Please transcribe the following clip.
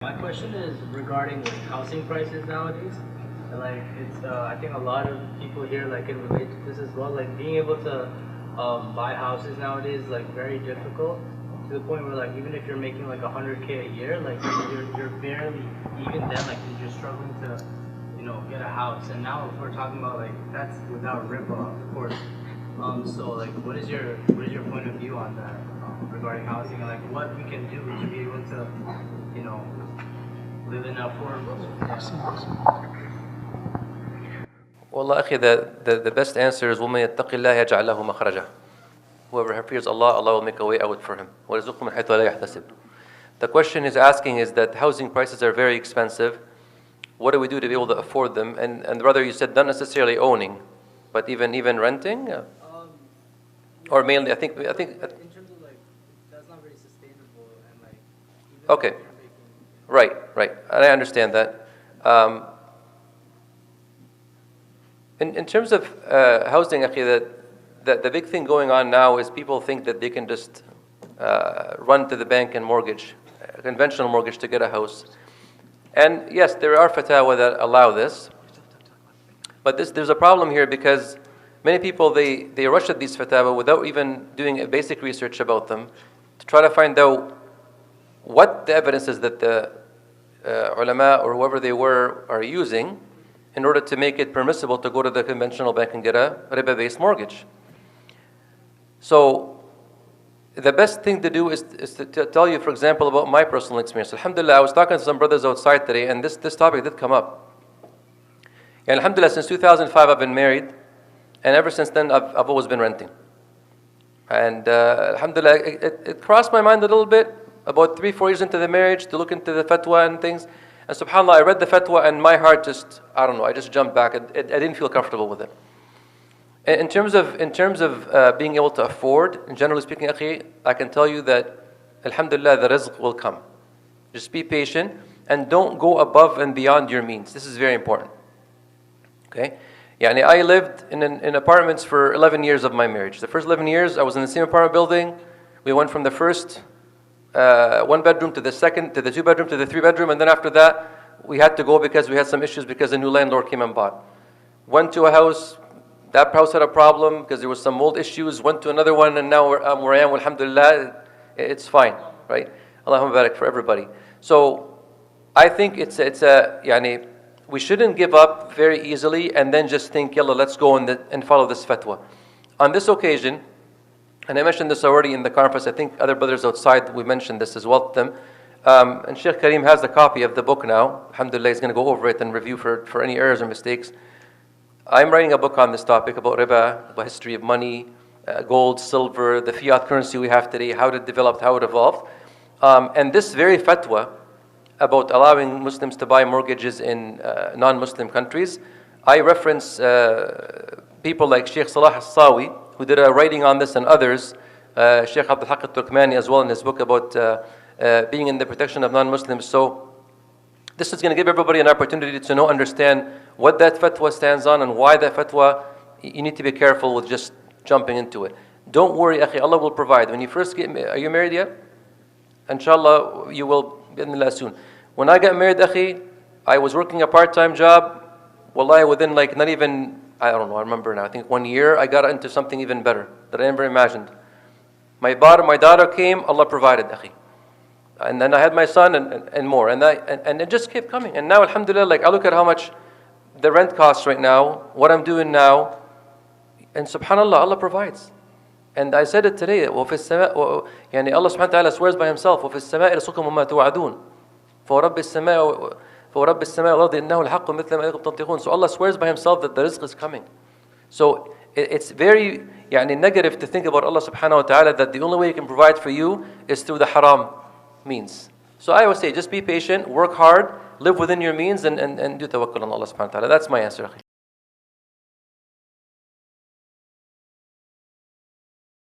My question is regarding like housing prices nowadays. Like it's, I think a lot of people here like can relate to this as well. Like being able to buy houses nowadays is like very difficult to the point where like even if you're making like 100K a year, like you're barely even then like you're struggling to get a house. And now if we're talking about like that's without riba, of course. So like what is your point of view on that regarding housing and like what we can do to be able to live in affordable? Wallah akhi, the best answer is وَمَن يَتَّقِ اللَّهَ يَجْعَلْ لَهُ مَخْرَجًا. Whoever fears Allah, Allah will make a way out for him. وَيَرْزُقْهُ مِنْ حَيْثُ لَا يَحْتَسِبُ. The question he's asking is that housing prices are very expensive. What do we do to be able to afford them? And brother, you said not necessarily owning, but even renting? Or mainly, I think. In terms of like, that's not very sustainable and like. Okay. Right. And I understand that. In terms of housing, akhi, the big thing going on now is people think that they can just run to the bank and mortgage, a conventional mortgage to get a house. And yes, there are fatwa that allow this. But there's a problem here because many people, they rush at these fatwa without even doing a basic research about them to try to find out what the evidence is that the ulama or whoever they were are using in order to make it permissible to go to the conventional bank and get a riba-based mortgage. So the best thing to do is to tell you, for example, about my personal experience. Alhamdulillah, I was talking to some brothers outside today, and this topic did come up. And alhamdulillah, since 2005 I've been married, and ever since then I've always been renting. And alhamdulillah, it crossed my mind a little bit about 3-4 years into the marriage to look into the fatwa and things. And subhanAllah, I read the fatwa and my heart just, I just jumped back. I didn't feel comfortable with it. In terms of being able to afford, and generally speaking, akhi, I can tell you that alhamdulillah, the rizq will come. Just be patient and don't go above and beyond your means. This is very important. Okay? Yani I lived in apartments for 11 years of my marriage. The first 11 years I was in the same apartment building. We went from the first 1 bedroom to the second, to the 2 bedroom, to the 3 bedroom, and then after that we had to go because we had some issues because a new landlord came and bought. Went to a house, that house had a problem because there was some mold issues. Went to another one, and now where I am, alhamdulillah, it's fine, right? Allahumma barak for everybody. So I think we shouldn't give up very easily and then just think, yalla, let's go and follow this fatwa. On this occasion, and I mentioned this already in the conference, I think other brothers outside, we mentioned this as well to them. And Sheikh Kareem has the copy of the book now. Alhamdulillah, he's going to go over it and review for any errors or mistakes. I'm writing a book on this topic about riba, the history of money, gold, silver, the fiat currency we have today, how it developed, how it evolved. And this very fatwa about allowing Muslims to buy mortgages in non-Muslim countries, I reference people like Sheikh Salah al-Sawi, who did a writing on this, and others, Sheikh Abdul Haq al-Turkmani as well in his book about being in the protection of non-Muslims. So this is going to give everybody an opportunity to understand what that fatwa stands on and why that fatwa, you need to be careful with just jumping into it. Don't worry, akhi, Allah will provide. When you first are you married yet? Inshallah, you will, bi'idhnillah, soon. When I got married, akhi, I was working a part-time job. Wallahi, within like not even, I remember now, I think 1 year, I got into something even better that I never imagined. My daughter came, Allah provided, akhi. And then I had my son and more. And it just kept coming. And now, alhamdulillah, like I look at how much the rent costs right now, what I'm doing now, and subhanallah, Allah provides. And I said it today, وَفِي السَّمَاءِ يعني Allah subhanahu wa ta'ala swears by himself, وَفِي السَّمَاءِ رِزْقُكُم وَمَا تُوعَدُونَ فَوَرَبِّ السَّمَاءِ وَالْأَرْضِ إِنَّهُ الْحَقُّ مِثْلَ مَا أَنْتُمْ تَنطِقُونَ. So Allah swears by himself that the rizq is coming. So it's very negative to think about Allah subhanahu wa ta'ala that the only way He can provide for you is through the haram means. So I would say just be patient, work hard, live within your means, and do tawakkul on Allah subhanahu wa ta'ala. That's my answer.